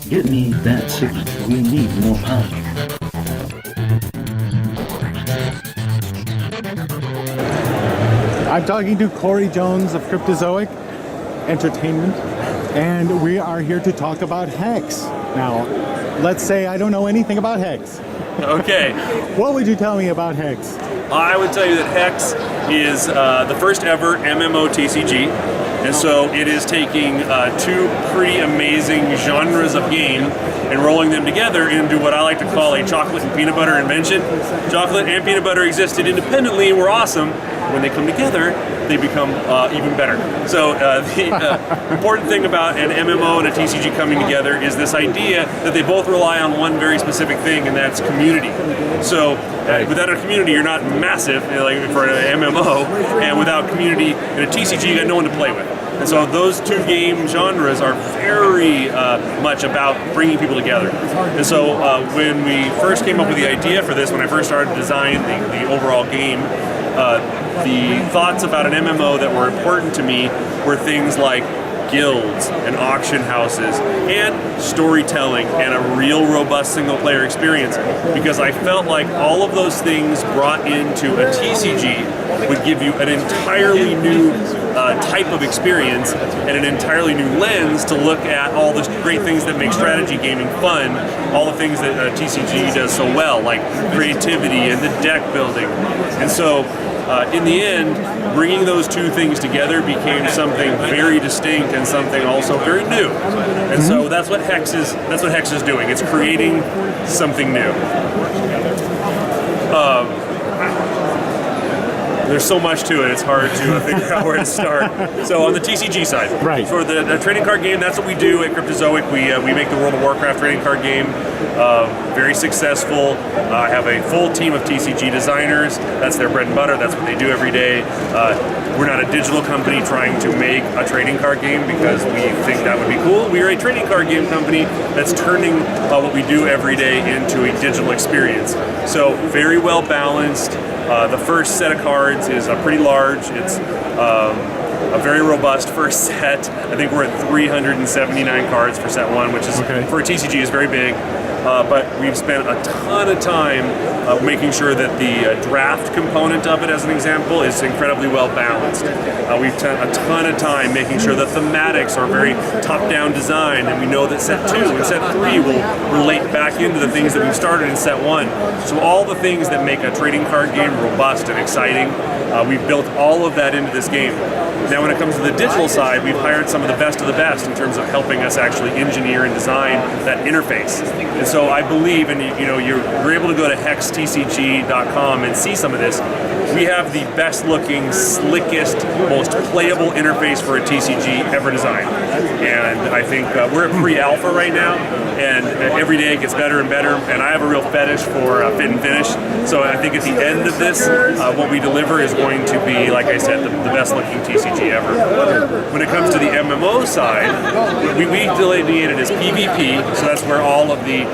Get me that signal. We need more power. I'm talking to Cory Jones of Cryptozoic Entertainment, and we are here to talk about HEX. Now, let's say I don't know anything about HEX. Okay. What would you tell me about HEX? I would tell you that HEX is the first ever MMO TCG. And so it is taking two pretty amazing genres of game and rolling them together into what I like to call a chocolate and peanut butter invention. Chocolate and peanut butter existed independently and were awesome. When they come together, they become even better. So the important thing about an MMO and a TCG coming together is this idea that they both rely on one very specific thing, and that's community. So without a community, you're not massive, like for an MMO, and without community in a TCG, you got no one to play with. And so those two game genres are very much about bringing people together. And so when we first came up with the idea for this, when I first started designing the overall game, the thoughts about an MMO that were important to me were things like guilds and auction houses and storytelling and a real robust single player experience, because I felt like all of those things brought into a TCG would give you an entirely new type of experience and an entirely new lens to look at all the great things that make strategy gaming fun, all the things that TCG does so well, like creativity and the deck building. And so in the end, bringing those two things together became something very distinct and something also very new. And so that's what HEX is doing. It's creating something new. There's so much to it, it's hard to figure out where to start. So on the TCG side, right. For the trading card game, that's what we do at Cryptozoic. We make the World of Warcraft trading card game. Very successful. I have a full team of TCG designers. That's their bread and butter. That's what they do every day. We're not a digital company trying to make a trading card game because we think that would be cool. We are a trading card game company that's turning what we do every day into a digital experience. So very well balanced. The first set of cards is pretty large. It's a very robust first set. I think we're at 379 cards for set one, which is for a TCG is very big. But we've spent a ton of time making sure that the draft component of it, as an example, is incredibly well balanced. We've spent a ton of time making sure the thematics are very top-down designed, and we know that set 2 and set 3 will relate back into the things that we've started in set 1. So all the things that make a trading card game robust and exciting, we've built all of that into this game. Now when it comes to the digital side, we've hired some of the best in terms of helping us actually engineer and design that interface. And so I believe, and you're able to go to hextcg.com and see some of this, we have the best looking, slickest, most playable interface for a TCG ever designed. And I think we're at pre-alpha right now, and every day it gets better and better, and I have a real fetish for fit and finish. So I think at the end of this, what we deliver is going to be, like I said, the best looking TCG ever. When it comes to the MMO side, we delineate it as PvP, so that's where all of the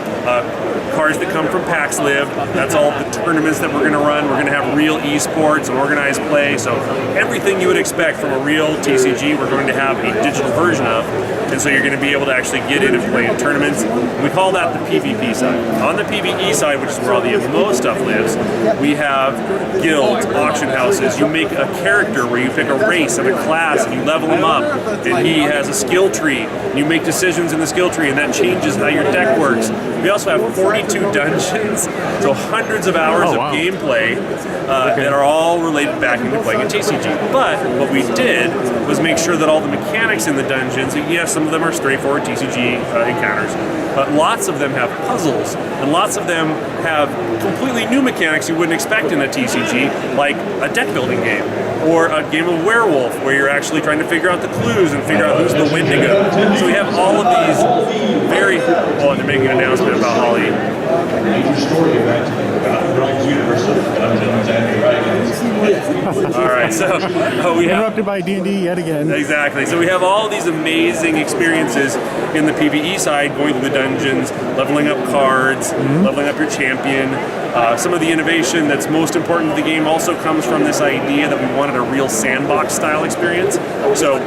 cards that come from PAX live. That's all the tournaments that we're going to run. We're going to have real esports and organized play. So everything you would expect from a real TCG, we're going to have a digital version of. And so you're going to be able to actually get in and play in tournaments. We call that the PvP side. On the PvE side, which is where all the MMO stuff lives, we have guilds, auction houses. You make a character where you pick a race and a class and you level him up. And he has a skill tree. You make decisions in the skill tree, and that changes how your deck works. We also have 42 dungeons, so hundreds of hours of gameplay that are all related back into playing a TCG. But what we did was make sure that all the mechanics in the dungeons, yes, some of them are straightforward TCG encounters, but lots of them have puzzles, and lots of them have completely new mechanics you wouldn't expect in a TCG, like a deck building game, or a game of werewolf, where you're actually trying to figure out the clues and figure out who's the Wendigo. So we have all of these very... Oh, and they're making an announcement about Holly. All right, so we have... Interrupted by D&D yet again. Exactly. So we have all these amazing experiences in the PvE side, going to the dungeons, leveling up cards, leveling up your champion, Some of the innovation that's most important to the game also comes from this idea that we wanted a real sandbox style experience. So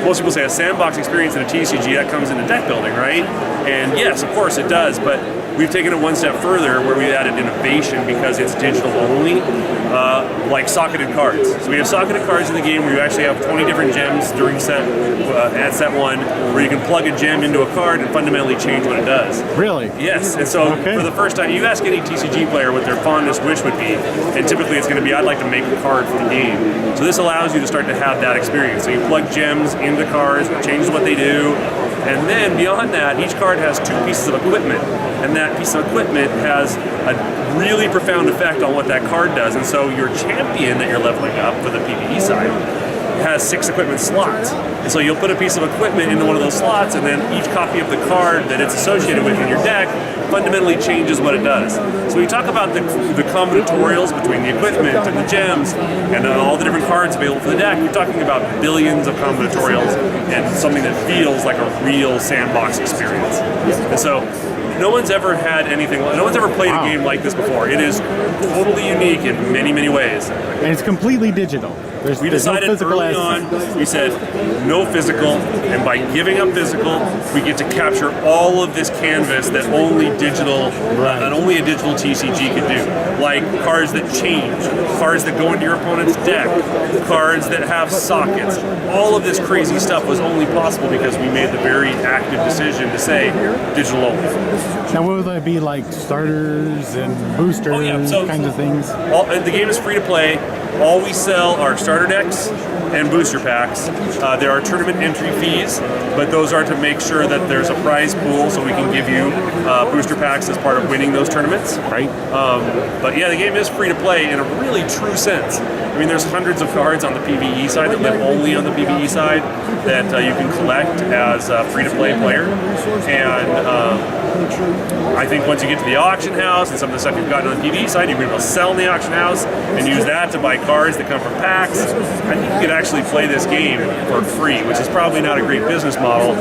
most people say a sandbox experience in a TCG, that comes into deck building, right? And yes, of course it does, but we've taken it one step further where we added innovation because it's digital only, like socketed cards. So we have socketed cards in the game where you actually have 20 different gems during at set 1, where you can plug a gem into a card and fundamentally change what it does. Really? Yes, and so for the first time, you ask any TCG player what their fondest wish would be, and typically it's going to be, I'd like to make a card for the game. So this allows you to start to have that experience. So you plug gems into cards, it changes what they do, and then beyond that, each card has 2 pieces of equipment, and that piece of equipment has a really profound effect on what that card does. And so your champion that you're leveling up for the PvE side has 6 equipment slots. And so you'll put a piece of equipment into one of those slots, and then each copy of the card that it's associated with in your deck fundamentally changes what it does. So when you talk about the combinatorials between the equipment and the gems and all the different cards available for the deck, you're talking about billions of combinatorials and something that feels like a real sandbox experience. And so no one's ever had anything, no one's ever played a game like this before. It is totally unique in many, many ways. And it's completely digital. We decided no physical early on, we said no physical, and by giving up physical, we get to capture all of this canvas that only digital, that only a digital TCG could do. Like cards that change, cards that go into your opponent's deck, cards that have sockets. All of this crazy stuff was only possible because we made the very active decision to say digital only. Now, what would that be, like starters and boosters, kinds of things? The game is free to play. All we sell are starter decks and booster packs. There are tournament entry fees, but those are to make sure that there's a prize pool so we can give you booster packs as part of winning those tournaments. Right. But yeah, the game is free to play in a really true sense. I mean, there's hundreds of cards on the PvE side that live only on the PvE side that you can collect as a free-to-play player. And I think once you get to the auction house and some of the stuff you've gotten on the PvE side, you'll be able to sell in the auction house and use that to buy cards that come from packs. I think you could actually play this game for free, which is probably not a great business model,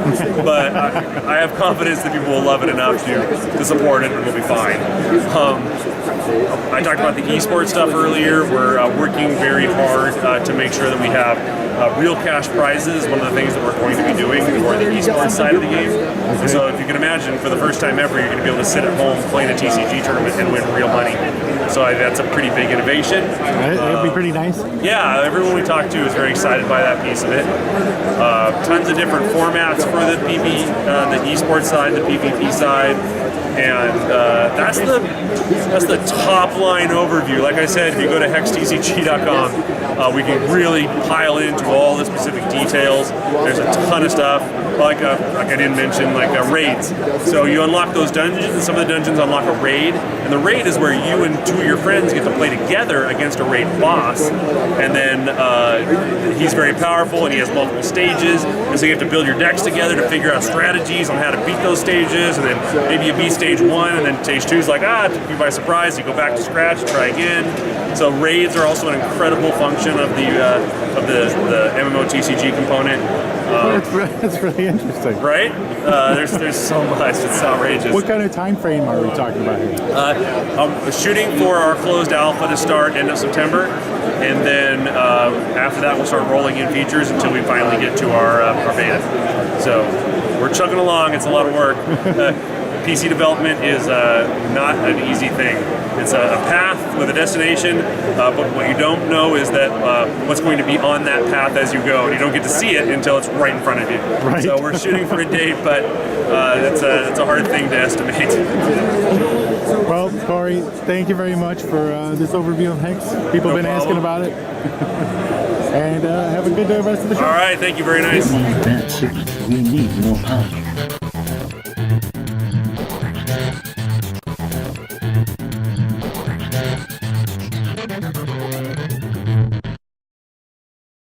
but I have confidence that people will love it enough to support it and we'll be fine. I talked about the esports stuff earlier. We're working very hard to make sure that we have real cash prizes. One of the things that we're going to be doing for the esports side of the game. And so if you can imagine, for the first time ever, you're going to be able to sit at home, play in a TCG tournament, and win real money. So that's a pretty big innovation. It'd be pretty nice. Yeah, everyone we talk to is very excited by that piece of it. Tons of different formats for the the esports side, the PvP side. And that's the top line overview. Like I said, if you go to hextcg.com, we can really pile into all the specific details. There's a ton of stuff, like I didn't mention, like raids. So you unlock those dungeons, and some of the dungeons unlock a raid. And the raid is where you and 2 of your friends get to play together against a raid boss. And then he's very powerful, and he has multiple stages. And so you have to build your decks together to figure out strategies on how to beat those stages. And then maybe you beat stage 1, and then stage 2 is like, it took you by surprise. You go back to scratch, try again. So raids are also an incredible function of the MMO TCG component. That's really interesting. Right? There's so much. It's outrageous. What kind of time frame are we talking about here? I'm shooting for our closed alpha to start end of September, and then after that we'll start rolling in features until we finally get to our beta. So we're chugging along. It's a lot of work. PC development is not an easy thing. It's a path with a destination, but what you don't know is that what's going to be on that path as you go, and you don't get to see it until it's right in front of you. Right. So we're shooting for a date, but it's a hard thing to estimate. Well, Cory, thank you very much for this overview of HEX. People have been asking about it. And have a good rest of the show. All right, thank you, very nice. That's it. We need more power.